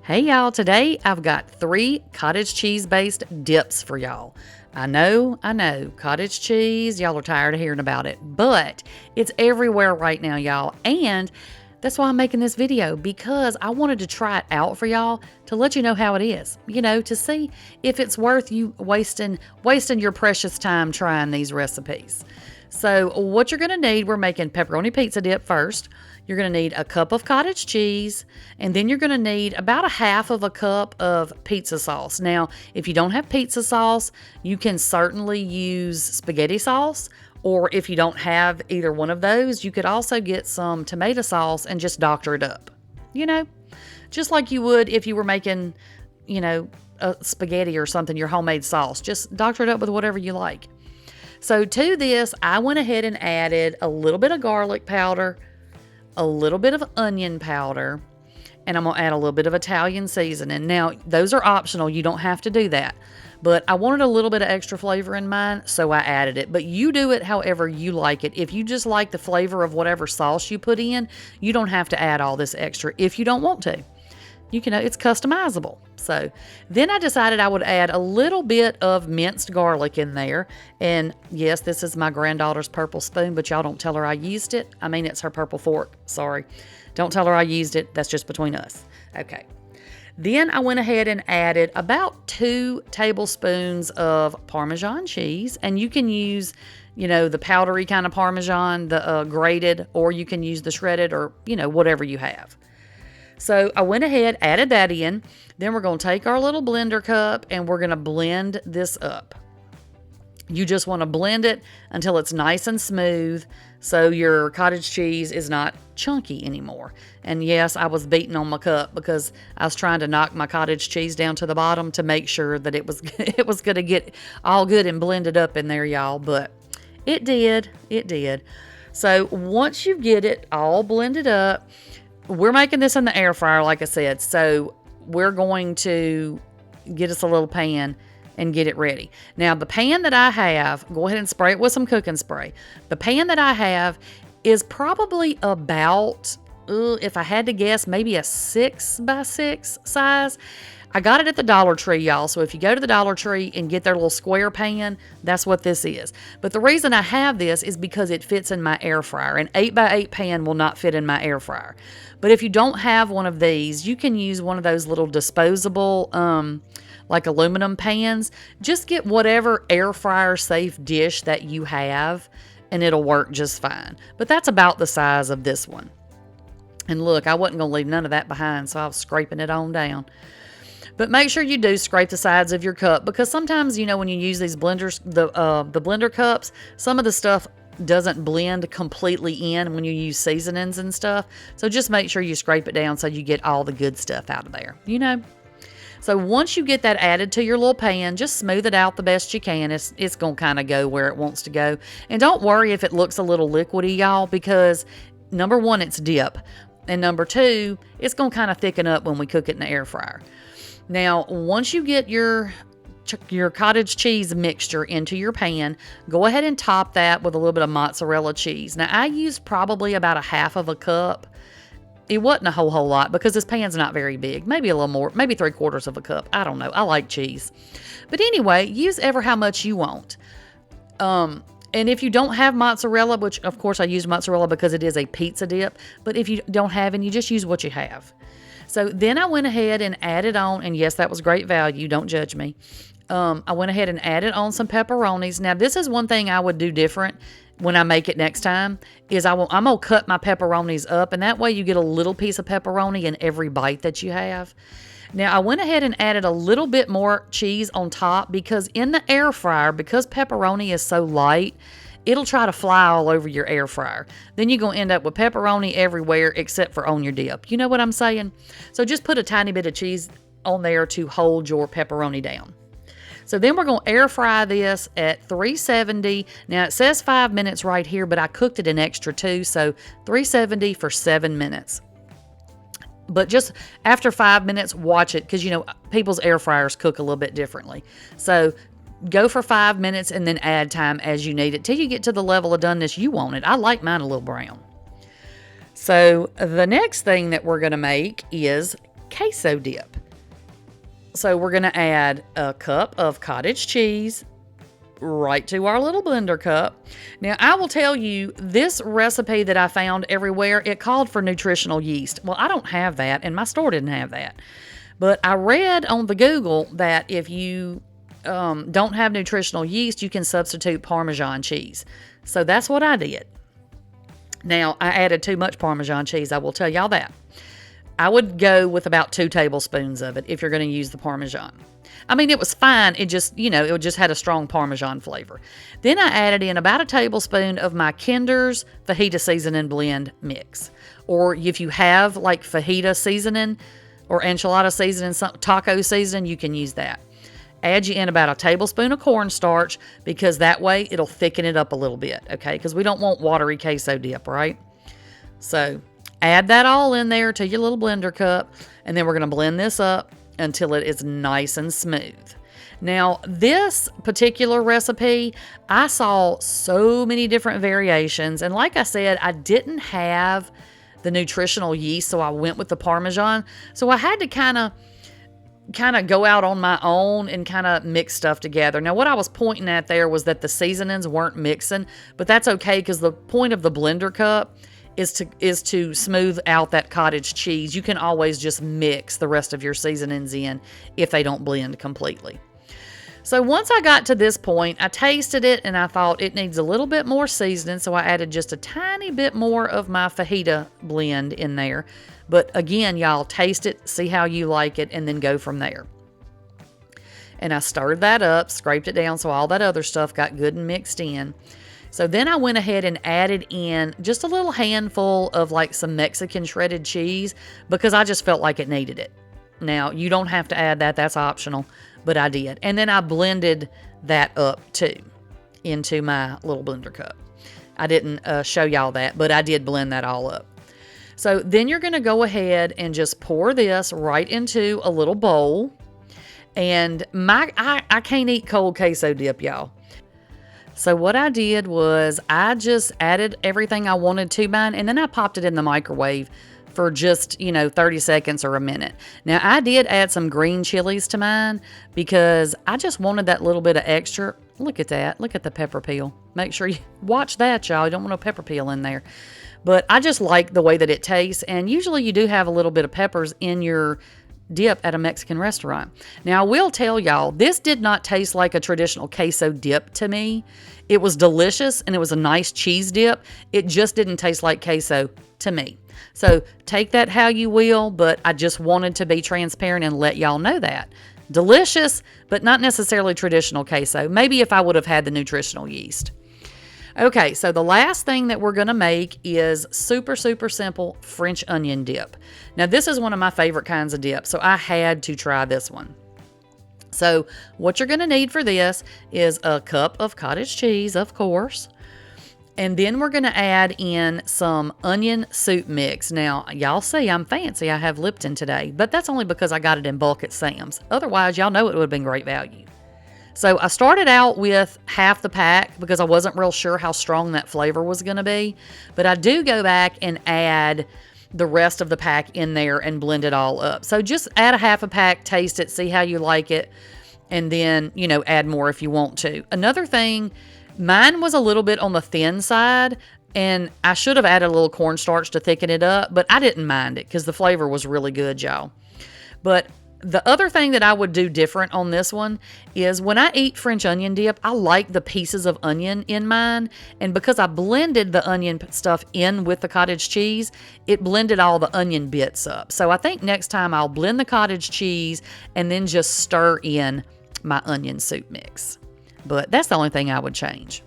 Hey y'all, today I've got 3 cottage cheese based dips for y'all. I know, cottage cheese, y'all are tired of hearing about it, but it's everywhere right now, y'all. And that's why I'm making this video, because I wanted to try it out for y'all to let you know how it is, to see if it's worth you wasting your precious time trying these recipes. So what you're going to need, we're making pepperoni pizza dip first. You're going to need a cup of cottage cheese, and then you're going to need about a half of a cup of pizza sauce. Now, if you don't have pizza sauce, you can certainly use spaghetti sauce, or if you don't have either one of those, you could also get some tomato sauce and just doctor it up. Just like you would if you were making, a spaghetti or something, your homemade sauce. Just doctor it up with whatever you like. So to this, I went ahead and added a little bit of garlic powder, a little bit of onion powder, and I'm going to add a little bit of Italian seasoning. Now, those are optional. You don't have to do that. But I wanted a little bit of extra flavor in mine, so I added it. But you do it however you like it. If you just like the flavor of whatever sauce you put in, you don't have to add all this extra if you don't want to. It's customizable. So then I decided I would add a little bit of minced garlic in there. And yes, this is my granddaughter's purple spoon, but y'all don't tell her I used it. I mean, it's her purple fork. Sorry. Don't tell her I used it. That's just between us. Okay. Then I went ahead and added about 2 tablespoons of Parmesan cheese. And you can use, the powdery kind of Parmesan, the grated, or you can use the shredded, or, whatever you have. So I went ahead, added that in. Then we're going to take our little blender cup and we're going to blend this up. You just want to blend it until it's nice and smooth so your cottage cheese is not chunky anymore. And yes, I was beating on my cup because I was trying to knock my cottage cheese down to the bottom to make sure that it was going to get all good and blended up in there, y'all. But it did. So once you get it all blended up, we're making this in the air fryer, like I said, so we're going to get us a little pan and get it ready. Now, the pan that I have, go ahead and spray it with some cooking spray. The pan that I have is probably about, if I had to guess, maybe a 6x6 size. I got it at the Dollar Tree, y'all. So if you go to the Dollar Tree and get their little square pan, that's what this is. But the reason I have this is because it fits in my air fryer. An 8x8 pan will not fit in my air fryer. But if you don't have one of these, you can use one of those little disposable, like aluminum pans. Just get whatever air fryer safe dish that you have, and it'll work just fine. But that's about the size of this one. And look, I wasn't going to leave none of that behind, so I was scraping it on down. But make sure you do scrape the sides of your cup, because sometimes, when you use these blenders, the blender cups, some of the stuff doesn't blend completely in when you use seasonings and stuff. So just make sure you scrape it down so you get all the good stuff out of there, So once you get that added to your little pan, just smooth it out the best you can. It's going to kind of go where it wants to go. And don't worry if it looks a little liquidy, y'all, because number 1, it's dip. And number 2, it's going to kind of thicken up when we cook it in the air fryer. Now, once you get your cottage cheese mixture into your pan, go ahead and top that with a little bit of mozzarella cheese. Now, I used probably about a half of a cup. It wasn't a whole lot because this pan's not very big. Maybe a little more, maybe 3/4 of a cup. I don't know. I like cheese. But anyway, use ever how much you want. And if you don't have mozzarella, which of course I use mozzarella because it is a pizza dip, but if you don't have any, just use what you have. So then I went ahead and added on, and yes, that was great value. Don't judge me. I went ahead and added on some pepperonis. Now, this is one thing I would do different when I make it next time, is I'm going to cut my pepperonis up, and that way you get a little piece of pepperoni in every bite that you have. Now, I went ahead and added a little bit more cheese on top because in the air fryer, because pepperoni is so light, it'll try to fly all over your air fryer. Then you're going to end up with pepperoni everywhere except for on your dip. You know what I'm saying? So just put a tiny bit of cheese on there to hold your pepperoni down. So then we're going to air fry this at 370. Now it says 5 minutes right here, but I cooked it an extra 2, so 370 for 7 minutes. But just after 5 minutes, watch it, because people's air fryers cook a little bit differently. So go for 5 minutes and then add time as you need it till you get to the level of doneness you want it. I like mine a little brown. So the next thing that we're going to make is queso dip. So we're going to add a cup of cottage cheese right to our little blender cup. Now, I will tell you, this recipe that I found everywhere, it called for nutritional yeast. Well, I don't have that, and my store didn't have that. But I read on the Google that if you don't have nutritional yeast, you can substitute Parmesan cheese. So that's what I did. Now, I added too much Parmesan cheese, I will tell y'all that. I would go with about 2 tablespoons of it if you're going to use the Parmesan. I mean, it was fine. It just, it just had a strong Parmesan flavor. Then I added in about a tablespoon of my Kinder's fajita seasoning blend mix. Or if you have like fajita seasoning or enchilada seasoning, taco seasoning, you can use that. Add you in about a tablespoon of cornstarch because that way it'll thicken it up a little bit, okay? Because we don't want watery queso dip, right? So add that all in there to your little blender cup, and then we're going to blend this up until it is nice and smooth. Now, this particular recipe, I saw so many different variations, and like I said, I didn't have the nutritional yeast, so I went with the Parmesan. So I had to kind of go out on my own and kind of mix stuff together. Now, what I was pointing at there was that the seasonings weren't mixing, but that's okay because the point of the blender cup is to smooth out that cottage cheese. You can always just mix the rest of your seasonings in if they don't blend completely. So once I got to this point, I tasted it and I thought it needs a little bit more seasoning, so I added just a tiny bit more of my fajita blend in there. But again, y'all, taste it, see how you like it, and then go from there. And I stirred that up, scraped it down so all that other stuff got good and mixed in. So then I went ahead and added in just a little handful of like some Mexican shredded cheese because I just felt like it needed it. Now, you don't have to add that, that's optional, but I did. And then I blended that up too into my little blender cup. I didn't show y'all that, but I did blend that all up. So then you're going to go ahead and just pour this right into a little bowl. And I can't eat cold queso dip, y'all. So what I did was I just added everything I wanted to mine, and then I popped it in the microwave for just, 30 seconds or a minute. Now, I did add some green chilies to mine because I just wanted that little bit of extra. Look at that. Look at the pepper peel. Make sure you watch that, y'all. You don't want no pepper peel in there. But I just like the way that it tastes, and usually you do have a little bit of peppers in your dip at a Mexican restaurant. Now, I will tell y'all, this did not taste like a traditional queso dip to me. It was delicious, and it was a nice cheese dip. It just didn't taste like queso to me. So take that how you will, but I just wanted to be transparent and let y'all know that. Delicious, but not necessarily traditional queso. Maybe if I would have had the nutritional yeast. Okay, so the last thing that we're going to make is super, super simple French onion dip. Now, this is one of my favorite kinds of dip, so I had to try this one. So what you're going to need for this is a cup of cottage cheese, of course. And then we're going to add in some onion soup mix. Now, y'all see I'm fancy. I have Lipton today, but that's only because I got it in bulk at Sam's. Otherwise, y'all know it would have been great value. So I started out with half the pack because I wasn't real sure how strong that flavor was going to be. But I do go back and add the rest of the pack in there and blend it all up. So just add a half a pack, taste it, see how you like it, and then, add more if you want to. Another thing, mine was a little bit on the thin side, and I should have added a little cornstarch to thicken it up, but I didn't mind it because the flavor was really good, y'all. But the other thing that I would do different on this one is when I eat French onion dip, I like the pieces of onion in mine. And because I blended the onion stuff in with the cottage cheese, it blended all the onion bits up. So I think next time I'll blend the cottage cheese and then just stir in my onion soup mix. But that's the only thing I would change.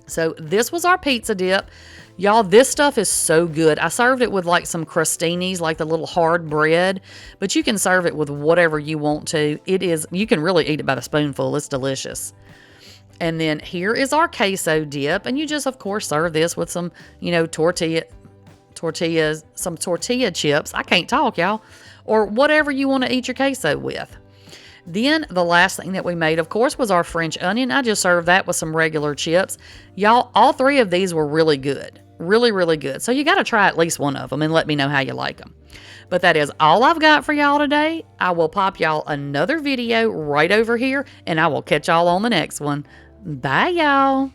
So this was our pizza dip. Y'all, this stuff is so good. I served it with like some crostinis, like the little hard bread, but you can serve it with whatever you want to. You can really eat it by the spoonful. It's delicious. And then here is our queso dip, and you just, of course, serve this with some, tortillas, some tortilla chips. I can't talk, y'all. Or whatever you want to eat your queso with. Then the last thing that we made, of course, was our French onion. I just served that with some regular chips. Y'all, all three of these were really good. Really, really good. So you got to try at least one of them and let me know how you like them. But that is all I've got for y'all today. I will pop y'all another video right over here, and I will catch y'all on the next one. Bye, y'all.